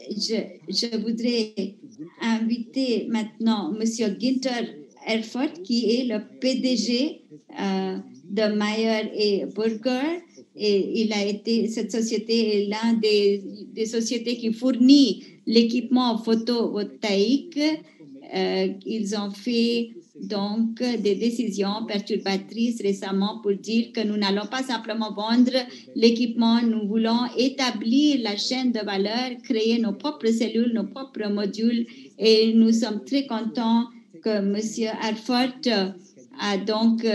je voudrais inviter maintenant M. Günther Erfurt, qui est le PDG de Meyer et Burger. Et cette société est l'une des sociétés qui fournit l'équipement photovoltaïque. Ils ont fait donc des décisions perturbatrices récemment pour dire que nous n'allons pas simplement vendre l'équipement, nous voulons établir la chaîne de valeur, créer nos propres cellules, nos propres modules, et nous sommes très contents que M. Erfurt a donc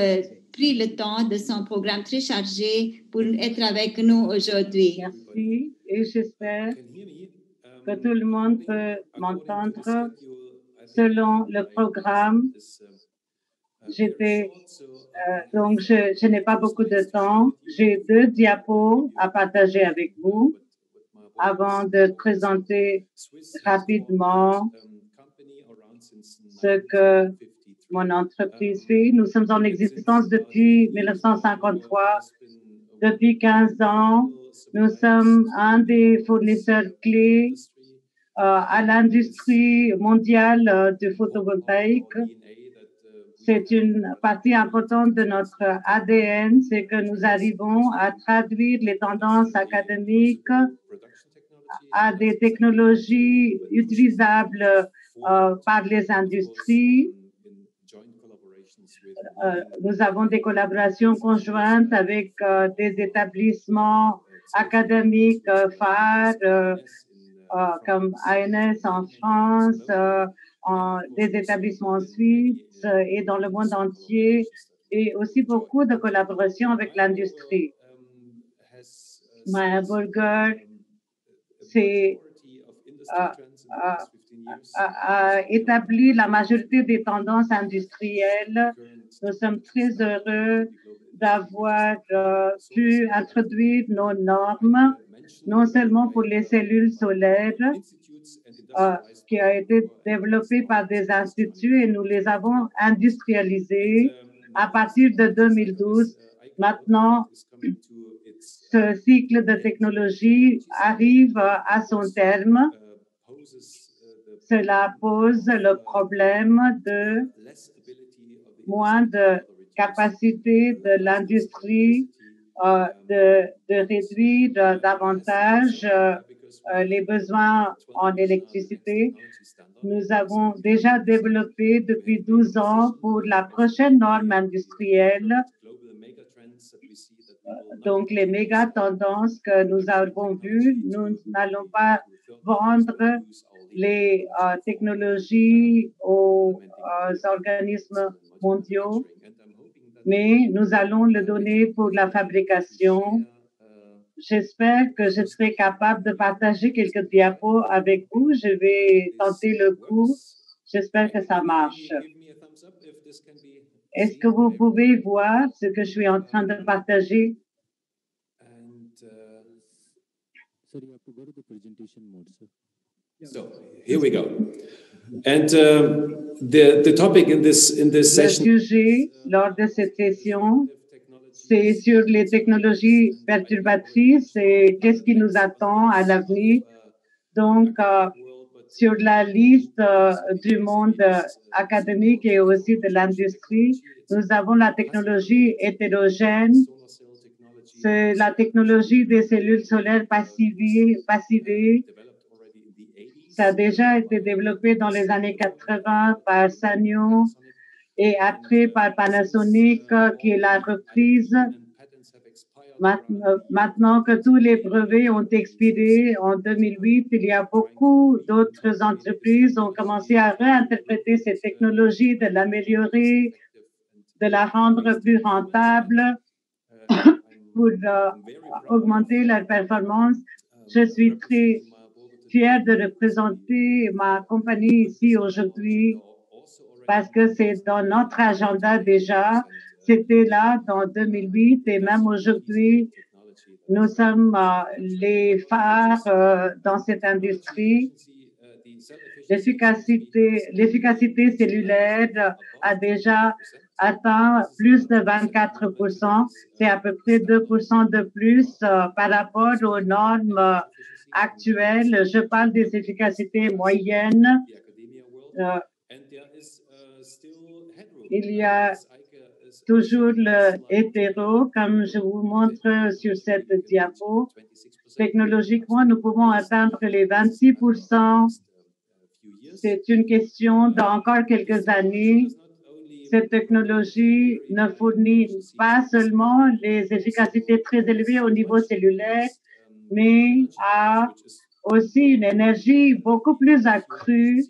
pris le temps de son programme très chargé pour être avec nous aujourd'hui. Merci, et j'espère que tout le monde peut m'entendre. Selon le programme, donc je n'ai pas beaucoup de temps. J'ai 2 diapos à partager avec vous avant de présenter rapidement ce que mon entreprise fait. Nous sommes en existence depuis 1953. Depuis 15 ans, nous sommes un des fournisseurs clés à l'industrie mondiale du photovoltaïque. C'est une partie importante de notre ADN, c'est que nous arrivons à traduire les tendances académiques à des technologies utilisables par les industries. Nous avons des collaborations conjointes avec des établissements académiques phares comme ANS en France, des établissements suisses et dans le monde entier, et aussi beaucoup de collaborations avec l'industrie. Meyer Burger a établi la majorité des tendances industrielles. Nous sommes très heureux d'avoir pu introduire nos normes, non seulement pour les cellules solaires, qui a été développé par des instituts, et nous les avons industrialisées à partir de 2012. Maintenant, ce cycle de technologie arrive à son terme. Cela pose le problème de moins de capacité de l'industrie de réduire davantage les besoins en électricité. Nous avons déjà développé depuis 12 ans pour la prochaine norme industrielle, donc les méga tendances que nous avons vues. Nous n'allons pas vendre les technologies aux organismes mondiaux, mais nous allons le donner pour la fabrication. J'espère que je serai capable de partager quelques diapos avec vous. Je vais tenter le coup. J'espère que ça marche. Est-ce que vous pouvez voir ce que je suis en train de partager? Sorry, you have to go to the presentation mode, sir. So here we go. And the topic in this session. Le sujet lors de cette session, c'est sur les technologies perturbatrices et qu'est-ce qui nous attend à l'avenir. Donc, sur la liste du monde académique et aussi de l'industrie, nous avons la technologie hétérogène. C'est la technologie des cellules solaires passivées. Ça a déjà été développé dans les années 80 par Sanyo et après par Panasonic, qui est la reprise. Maintenant que tous les brevets ont expiré en 2008, il y a beaucoup d'autres entreprises qui ont commencé à réinterpréter cette technologie, de l'améliorer, de la rendre plus rentable pour augmenter leur performance. Je suis très fière de représenter ma compagnie ici aujourd'hui parce que c'est dans notre agenda déjà. C'était là dans 2008 et même aujourd'hui, nous sommes les phares dans cette industrie. L'efficacité cellulaire a déjà atteint plus de 24%. C'est à peu près 2% de plus par rapport aux normes actuelles. Je parle des efficacités moyennes. Il y a toujours le hétéro, comme je vous montre sur cette diapo. Technologiquement, nous pouvons atteindre les 26%. C'est une question d'encore quelques années. Cette technologie ne fournit pas seulement les efficacités très élevées au niveau cellulaire, mais a aussi une énergie beaucoup plus accrue,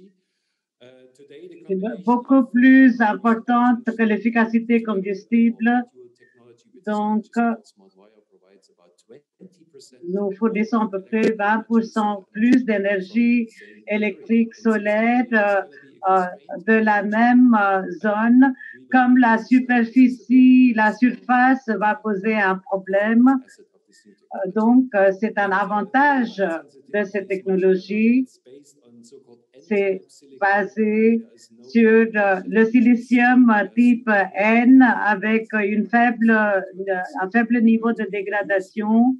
beaucoup plus importante que l'efficacité combustible. Donc, nous fournissons à peu près 20% plus d'énergie électrique solaire de la même zone. Comme la surface va poser un problème. Donc, c'est un avantage de cette technologie. C'est basé sur le silicium type N avec un faible niveau de dégradation.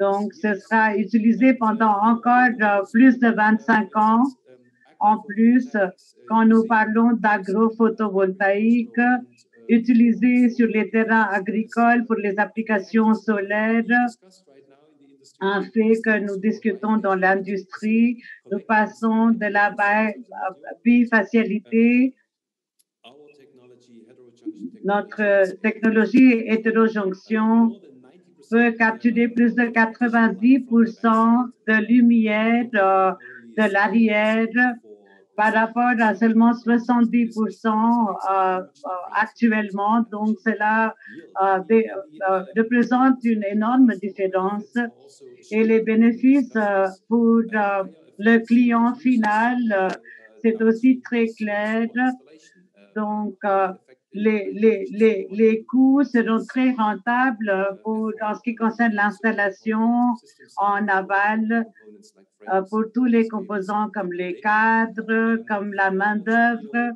Donc, ce sera utilisé pendant encore plus de 25 ans. En plus, quand nous parlons d'agrophotovoltaïque, utilisé sur les terrains agricoles pour les applications solaires, un fait que nous discutons dans l'industrie, nous passons de la bifacialité. Notre technologie hétérojonction peut capturer plus de 90% de lumière de l'arrière par rapport à seulement 70% actuellement. Donc, cela représente une énorme différence. Et les bénéfices pour le client final, c'est aussi très clair. Donc, les coûts seront très rentables en ce qui concerne l'installation en aval pour tous les composants comme les cadres, comme la main-d'œuvre.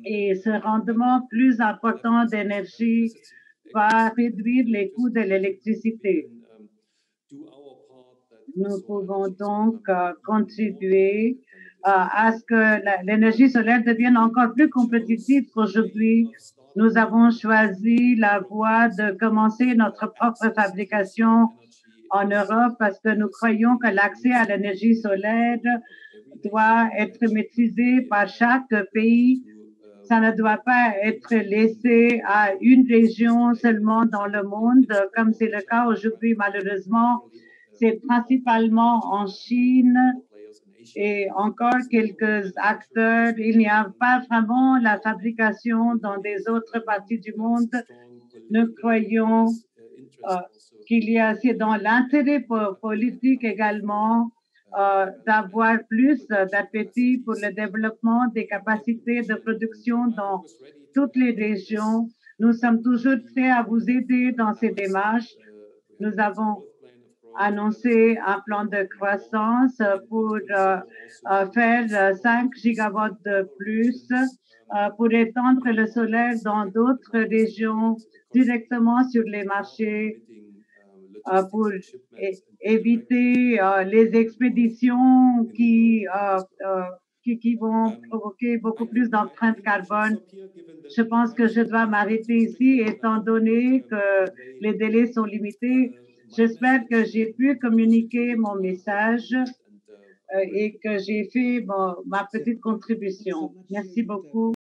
Et ce rendement plus important d'énergie va réduire les coûts de l'électricité. Nous pouvons donc contribuer à ce que l'énergie solaire devienne encore plus compétitive qu'aujourd'hui. Nous avons choisi la voie de commencer notre propre fabrication en Europe parce que nous croyons que l'accès à l'énergie solaire doit être maîtrisé par chaque pays. Ça ne doit pas être laissé à une région seulement dans le monde, comme c'est le cas aujourd'hui, malheureusement. C'est principalement en Chine et encore quelques acteurs. Il n'y a pas vraiment la fabrication dans des autres parties du monde. Nous croyons qu'il y a, c'est dans l'intérêt politique également d'avoir plus d'appétit pour le développement des capacités de production dans toutes les régions. Nous sommes toujours prêts à vous aider dans ces démarches. Nous avons annoncé un plan de croissance pour faire 5 gigawatts de plus pour étendre le solaire dans d'autres régions directement sur les marchés pour éviter les expéditions qui vont provoquer beaucoup plus d'empreintes carbone. Je pense que je dois m'arrêter ici étant donné que les délais sont limités. J'espère que j'ai pu communiquer mon message et que j'ai fait ma petite contribution. Merci beaucoup.